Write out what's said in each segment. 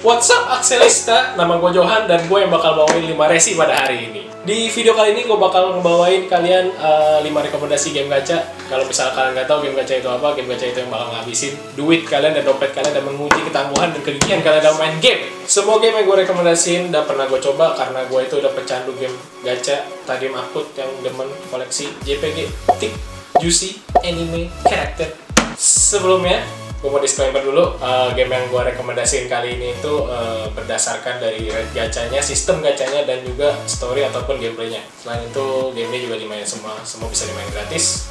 What's up Axelista, nama gue Johan dan gue yang bakal bawain 5 resi pada hari ini. Di video kali ini gue bakal ngebawain kalian 5 rekomendasi game gacha. Kalau misalnya kalian nggak tahu game gacha itu apa, game gacha itu yang bakal ngabisin duit kalian dan dompet kalian dan menguji ketangguhan dan kegigihan kalian dalam main game. Semua game yang gue rekomendasiin udah pernah gue coba karena gue itu udah pecandu game gacha. Tadi akut yang demen koleksi JPG, thick, juicy, anime, karakter. Sebelumnya gue mau disclaimer dulu, game yang gue rekomendasiin kali ini itu berdasarkan dari rate gachanya, sistem gachanya, dan juga story ataupun gameplaynya. Selain itu, game ini juga dimainin semua bisa dimain gratis.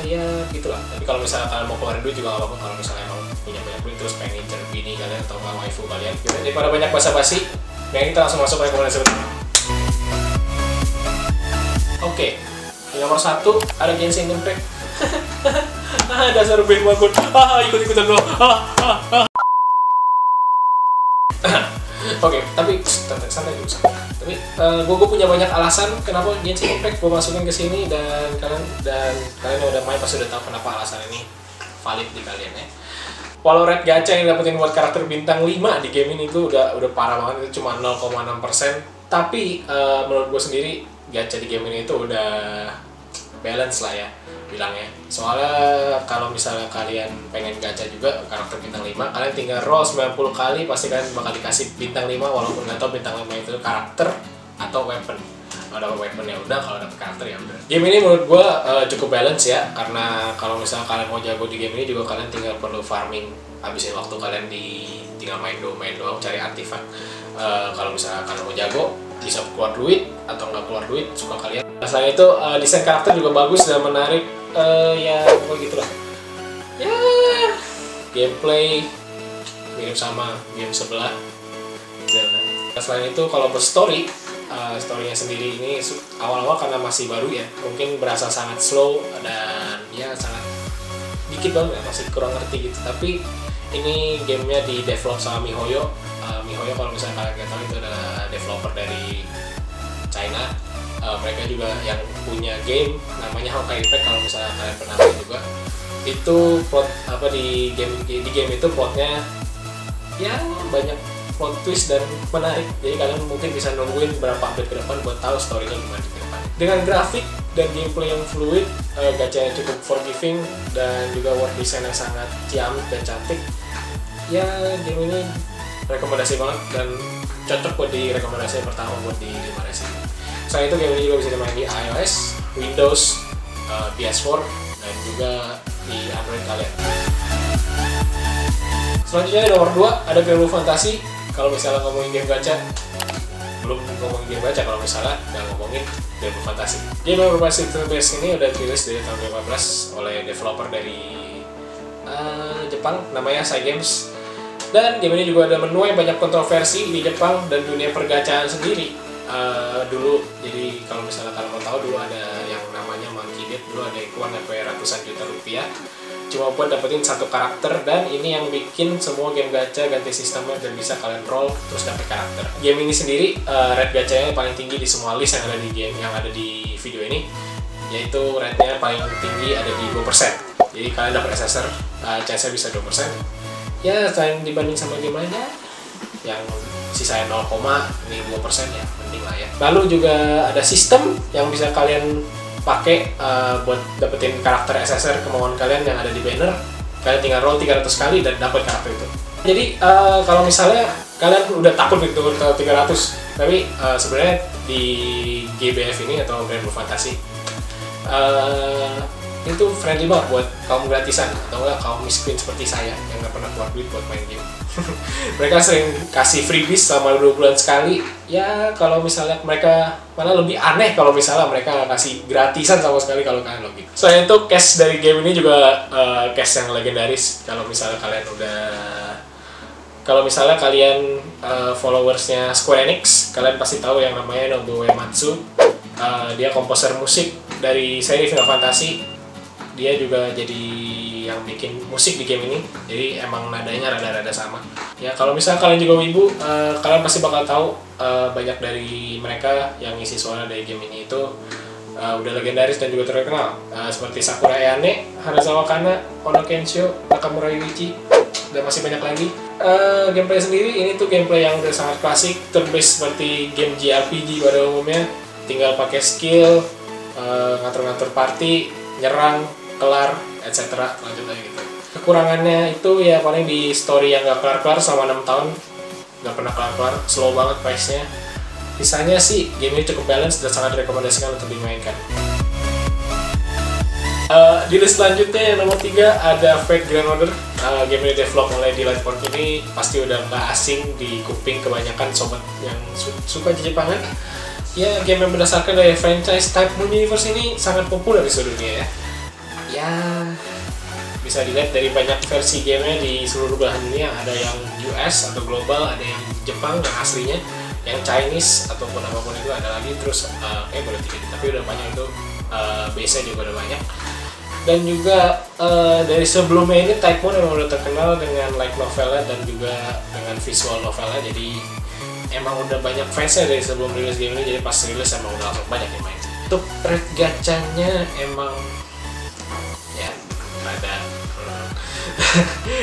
Ya gitulah. Tapi kalau misalnya kalian mau keluarin duit juga gak apa-apa. Kalau misalnya emang punya banyak duit terus pengen ngincer bini kalian atau waifu kalian. Daripada banyak basa-basi, kita langsung masuk ke rekomendasi pertama. Oke, di nomor 1 ada Genshin Impact. Dasar Ben Magun. Ikut-ikutan lo. Oke, tapi santai dulu. Tapi gue punya banyak alasan kenapa Genshin Impact gue masukin ke sini dan kalian udah main pasti udah tahu kenapa alasan ini valid di kalian ya. Walau rate gacha yang dapetin buat karakter bintang 5 di game ini itu udah parah banget, itu cuma 0,6%. Tapi menurut gue sendiri gacha di game ini itu udah balance lah ya bilangnya. Soalnya kalau misalnya kalian pengen gacha juga karakter bintang 5, kalian tinggal roll 90 kali pasti kalian bakal dikasih bintang 5 walaupun nggak tahu bintang 5 itu karakter atau weapon. Kalau dapat weapon ya udah, kalau dapat karakter ya udah. Game ini menurut gua cukup balance ya, karena kalau misalnya kalian mau jago di game ini juga kalian tinggal perlu farming, habisin waktu kalian tinggal main doang cari artifak. Kalau misalnya kalian mau jago bisa keluar duit atau nggak keluar duit suka kalian. Selain itu desain karakter juga bagus dan menarik, ya pokoknya gitulah ya. Gameplay mirip sama game sebelah Zelda. Selain itu kalau berstory, storynya sendiri ini awal-awal karena masih baru ya, mungkin berasa sangat slow dan ya sangat dikit banget, masih kurang ngerti gitu. Tapi ini gamenya di develop sama MiHoYo. MiHoYo kalau misalnya kalian nggak tahu itu adalah developer dari China. Mereka juga yang punya game namanya Honkai Impact, kalau misalnya kalian pernah main juga. Itu plot apa di game itu plotnya ya banyak plot twist dan menarik. Jadi kalian mungkin bisa nungguin berapa update ke depan buat tahu story-nya gimana di depan. Dengan grafik dan gameplay yang fluid, gacha yang cukup forgiving dan juga world design yang sangat ciamik dan cantik. Ya game ini rekomendasi banget dan cocok buat di rekomendasi pertama buat di 5 resi. Selain itu game ini juga bisa dimain di iOS, Windows, PS4 dan juga di Android kalian. Selanjutnya di nomor 2 ada Granblue Fantasy. Kalau misalnya ngomongin game gacha, belum ngomongin game gacha kalau misalnya nggak ngomongin Granblue Fantasy. Game Granblue Fantasy ini udah dirilis dari tahun 2015 oleh developer dari Jepang namanya Cygames. Dan game ini juga ada menuai banyak kontroversi di Jepang dan dunia pergacaan sendiri. Dulu, jadi kalau misalnya kalian mau tahu, dulu ada yang namanya Monkey Dead, dulu ada yang keluar sampai ratusan juta rupiah cuma buat dapetin satu karakter, dan ini yang bikin semua game gacha ganti sistemnya dan bisa kalian roll terus dapet karakter. Game ini sendiri rate gachanya paling tinggi di semua list yang ada di game yang ada di video ini, yaitu rate-nya paling tinggi ada di 2%. Jadi kalian dapet SSR, chance-nya bisa 2%. Ya, selain dibanding sama game lainnya yang sisanya 0, ini 2% ya, mending lah ya. Lalu juga ada sistem yang bisa kalian pakai buat dapetin karakter SSR kemauan kalian yang ada di banner. Kalian tinggal roll 300 kali dan dapat karakter itu. Jadi kalau misalnya kalian udah takut gitu kalau 300, tapi sebenarnya di GBF ini atau Granblue Fantasy itu friendly banget buat kaum gratisan atau enggak kaum miskin seperti saya yang nggak pernah keluar duit buat main game. Mereka sering kasih freebies selama 2 bulan sekali. Ya kalau misalnya mereka malah lebih aneh kalau misalnya mereka nggak kasih gratisan sama sekali kalau kalian login. Selain itu cash dari game ini juga cash yang legendaris. Kalau misalnya kalian followersnya Square Enix, kalian pasti tahu yang namanya Nobuo Uematsu. Dia komposer musik dari seri Final Fantasy. Dia juga jadi yang bikin musik di game ini, jadi emang nadanya rada-rada sama. Ya kalau misalnya kalian juga wibu, kalian pasti bakal tahu banyak dari mereka yang ngisi suara dari game ini itu udah legendaris dan juga terkenal, seperti Sakura Ayane, Hanazawa Kana, Ono Kensho, Nakamura Yuichi, dan masih banyak lagi. Gameplay sendiri ini tuh gameplay yang udah sangat klasik, turn-based seperti game JRPG pada umumnya. Tinggal pakai skill, ngatur-ngatur party, nyerang, kelar, etc. Lanjut aja gitu. Kekurangannya itu ya paling di story yang gak kelar-kelar selama 6 tahun, gak pernah kelar-kelar, slow banget pace-nya. Sisanya sih game ini cukup balance dan sangat direkomendasikan untuk dimainkan. Di list selanjutnya yang nomor 3 ada Fate Grand Order. Game ini develop oleh Lightwork. Ini pasti udah nggak asing di kuping kebanyakan sobat yang suka Jepangan. Ya, game yang berdasarkan dari franchise Type Moon Universe ini sangat populer di seluruh dunia ya. Ya, bisa dilihat dari banyak versi gamenya di seluruh belahan dunia. Ada yang US atau global, ada yang Jepang yang aslinya, yang Chinese ataupun apapun itu ada lagi. Terus boleh 3, tapi udah banyak itu. Base-nya juga udah banyak. Dan juga dari sebelumnya ini Type Moon emang udah terkenal dengan light novelnya dan juga dengan visual novelnya, jadi emang udah banyak fansnya dari sebelum rilis game ini, jadi pas rilis emang udah langsung banyak yang main. Untuk rate gachanya emang ya rada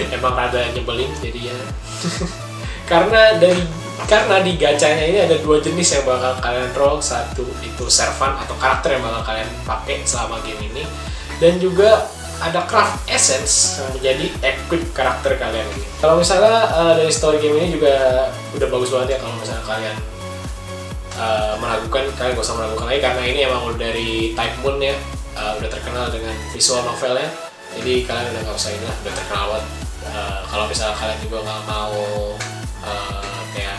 emang rada nyebelin jadi ya karena di gachanya ini ada 2 jenis yang bakal kalian roll. Satu itu servant atau karakter yang bakal kalian pakai selama game ini, dan juga ada craft essence yang menjadi equip karakter kalian ini. Kalau misalnya dari story game ini juga udah bagus banget ya. Kalau misalnya kalian meragukan, kalian gak usah meragukan lagi karena ini emang udah dari Type Moon ya, udah terkenal dengan visual novelnya. Jadi kalian udah gak usah ini lah, udah terkenal banget. Kalau misalnya kalian juga nggak mau kayak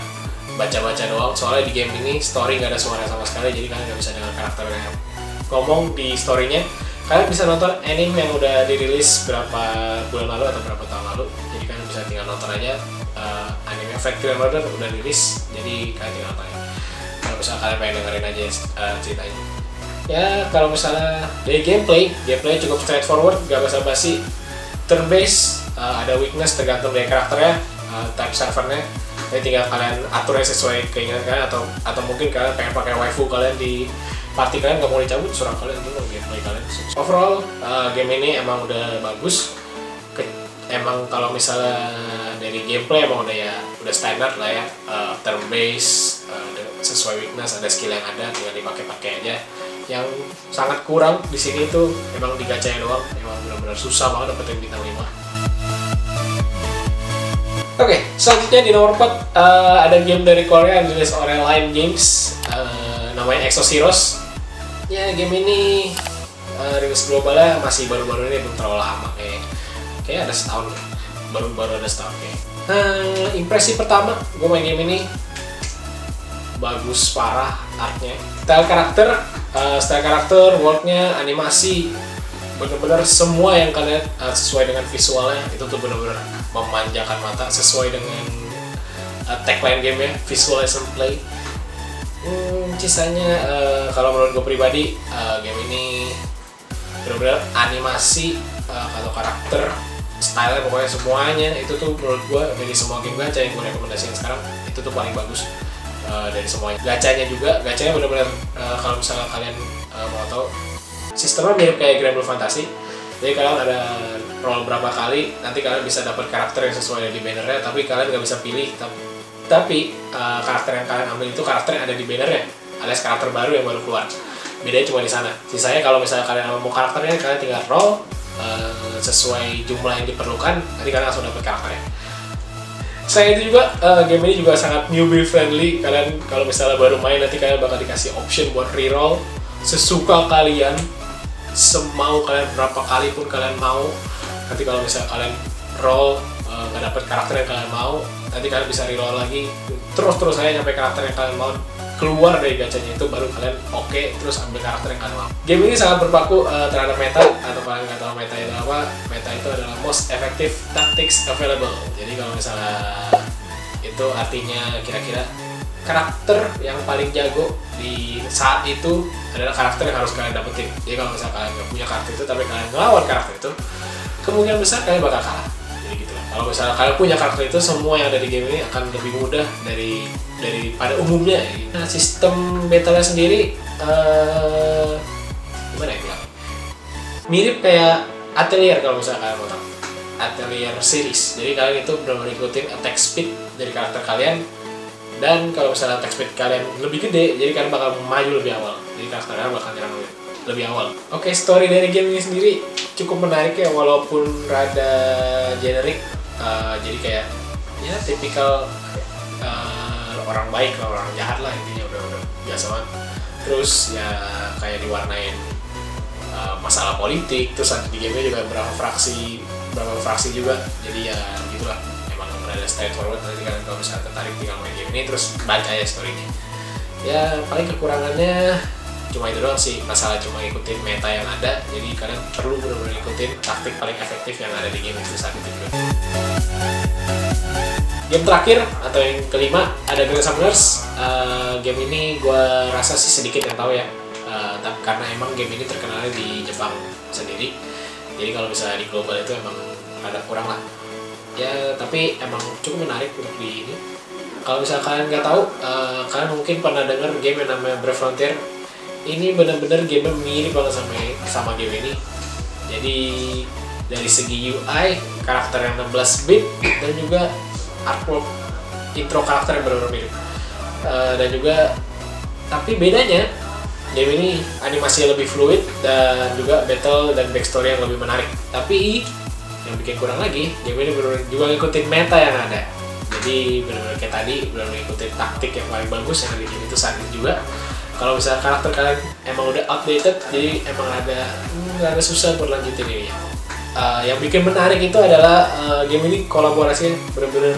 baca-baca doang, soalnya di game ini story nggak ada suara sama sekali, jadi kalian nggak bisa dengar karakternya ngomong di storynya. Kalian bisa nonton anime yang udah dirilis berapa bulan lalu atau berapa tahun lalu, jadi kalian bisa tinggal nonton aja. Anime Fate Grand Order udah rilis, jadi kalian tinggal nonton aja. Kalau misalnya kalian pengen dengerin aja ceritanya. Ya, kalau misalnya dari gameplay cukup straightforward, gak basa-basi, turn based, ada weakness tergantung dari karakternya, type servernya. Jadi tinggal kalian aturnya sesuai keinginan kalian, atau mungkin kalian pengen pakai waifu kalian di party kalian, gak mau dicabut, surah kalian dulu gameplay kalian. Overall, game ini emang udah bagus. Emang kalau misalnya dari gameplay emang udah standar lah ya, turn based, sesuai weakness, ada skill yang ada, tinggal dipakai-pakai aja. Yang sangat kurang di sini itu emang di gachanya doang, emang benar-benar susah banget dapetin bintang 5. Oke, selanjutnya di nomor 4 ada game dari Korea yang dirilis oleh Line Games, namanya Exos Heroes. Ya, game ini rilis globalnya masih baru-baru ini, belum terlalu lama, kayak ada setahun, baru ada setahun kayak. Impresi pertama gue main game ini, bagus parah artnya, style karakter, worldnya, animasi, bener-bener semua yang kalian sesuai dengan visualnya itu tuh bener-bener memanjakan mata, sesuai dengan tagline game ya, visualize and play. Sisanya kalau menurut gue pribadi, game ini bener-bener animasi atau karakter, style pokoknya semuanya itu tuh menurut gue dari semua game gacha yang gue rekomendasikan sekarang itu tuh paling bagus. Dari semuanya. Gachanya benar-benar kalau misalnya kalian mau tahu, sistemnya mirip kayak Grand Blue Fantasy. Jadi kalian ada roll berapa kali, nanti kalian bisa dapat karakter yang sesuai di bannernya, tapi kalian nggak bisa pilih. Tapi karakter yang kalian ambil itu karakter yang ada di bannernya, alias karakter baru yang baru keluar. Bedanya cuma di sana. Sisanya kalau misalnya kalian mau karakternya, kalian tinggal roll sesuai jumlah yang diperlukan, nanti kalian langsung dapat karakternya. Selain itu juga, game ini juga sangat newbie friendly. Kalian kalau misalnya baru main, nanti kalian bakal dikasih option buat reroll sesuka kalian, semau kalian, berapa kali pun kalian mau. Nanti kalau misalnya kalian roll nggak dapet karakter yang kalian mau, nanti kalian bisa reroll lagi terus aja sampai karakter yang kalian mau keluar dari gachanya itu, baru kalian terus ambil karakter yang kalian mau. Game ini sangat berpaku terhadap meta, atau kalian nggak tahu meta itu apa, meta itu adalah most effective tactics available. Jadi kalau misalnya itu artinya kira-kira karakter yang paling jago di saat itu adalah karakter yang harus kalian dapetin. Jadi kalau misalnya kalian nggak punya karakter itu tapi kalian ngelawan karakter itu, kemungkinan besar kalian bakal kalah. Jadi gitu lah. Kalau misalnya kalian punya karakter itu, semua yang ada di game ini akan lebih mudah daripada umumnya. Nah, sistem battle-nya sendiri gimana ya bilang? Mirip kayak Atelier kalau misalnya kalian mau tahu. Atelier series. Jadi kalian itu benar-benar ikutin attack speed dari karakter kalian, dan kalau misalnya attack speed kalian lebih gede, jadi kalian bakal maju lebih awal. Jadi karakter kalian bakal nyerang lebih awal. Oke, story dari game ini sendiri cukup menarik ya, walaupun rada generik. Jadi kayak ya tipikal orang baik lah, orang jahat lah, intinya udah biasa banget. Terus ya kayak diwarnain masalah politik, terus di game-nya juga berapa fraksi juga. Jadi ya gitulah, emang rada straightforward. Nanti kalian kalau misalnya tertarik tinggal main game ini terus baca ya story-nya. Ya paling kekurangannya cuma itu doang sih, masalah cuma ikutin meta yang ada. Jadi kalian perlu benar-benar ikutin taktik paling efektif yang ada di game itu saat itu juga. Game terakhir atau yang kelima ada Grand Summoners. Game ini gue rasa sih sedikit yang tahu ya, karena emang game ini terkenalnya di Jepang sendiri. Jadi kalau misalnya di global itu emang ada kurang lah. Ya tapi emang cukup menarik untuk di ini. Kalau misalnya kalian nggak tahu, kalian mungkin pernah dengar game yang namanya Brave Frontier. Ini bener-bener game mirip banget sama game ini. Jadi dari segi UI, karakter yang 16 bit, dan juga artwork intro karakter yang benar-benar mirip. Dan juga tapi bedanya game ini animasinya lebih fluid dan juga battle dan backstory yang lebih menarik. Tapi yang bikin kurang lagi, game ini benar-benar juga ngikutin meta yang ada. Jadi benar-benar kayak tadi, benar-benar ngikutin taktik yang paling bagus yang ada di game itu saat ini juga. Kalau misalnya karakter kalian emang udah outdated, jadi emang ada susah buat lanjutin ini ya. Yang bikin menarik itu adalah game ini kolaborasinya benar-benar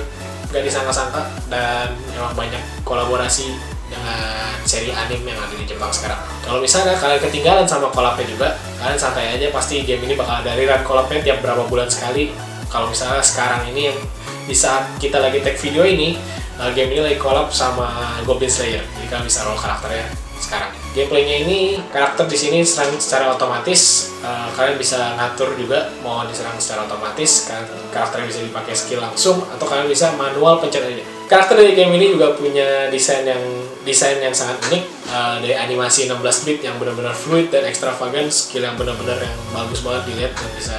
gak disangka-sangka, dan emang banyak kolaborasi dengan seri anime yang ada di Jepang sekarang. Kalau misalnya kalian ketinggalan sama collabnya juga, kalian santai aja, pasti game ini bakal ada rerun collabnya tiap berapa bulan sekali. Kalau misalnya sekarang ini yang di saat kita lagi take video ini, game ini lagi collab sama Goblin Slayer, jadi kalian bisa roll karakternya sekarang. Gameplaynya ini, karakter di sini serang secara otomatis. Kalian bisa ngatur juga mau diserang secara otomatis, karakternya bisa dipakai skill langsung, atau kalian bisa manual pencet aja. Karakter dari game ini juga punya desain yang sangat unik, dari animasi 16 bit yang benar-benar fluid dan extravagant, skill yang benar-benar yang bagus banget dilihat dan bisa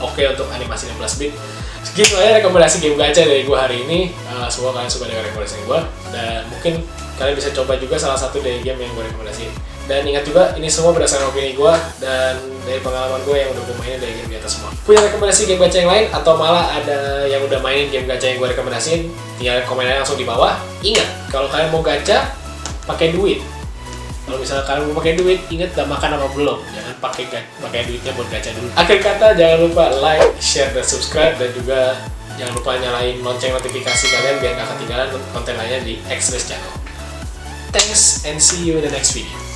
oke untuk animasi 16 bit. Segitu aja rekomendasi game gacha dari gue hari ini. Semoga kalian suka dengan rekomendasi gue, dan mungkin kalian bisa coba juga salah satu dari game yang gue rekomendasiin. Dan ingat juga, ini semua berdasarkan opini gue dan dari pengalaman gue yang udah gue mainin dari game di atas semua. Punya rekomendasi game gacha yang lain, atau malah ada yang udah mainin game gacha yang gue rekomendasiin, tinggal komen aja langsung di bawah. Ingat, kalau kalian mau gacha, pakai duit. Kalau misalnya kalian mau pakai duit, ingat udah makan apa belum. Jangan pakai duitnya buat gacha dulu. Akhir kata, jangan lupa like, share, dan subscribe, dan juga jangan lupa nyalain lonceng notifikasi kalian biar gak ketinggalan konten lainnya di X-List Channel. Thanks and see you in the next video.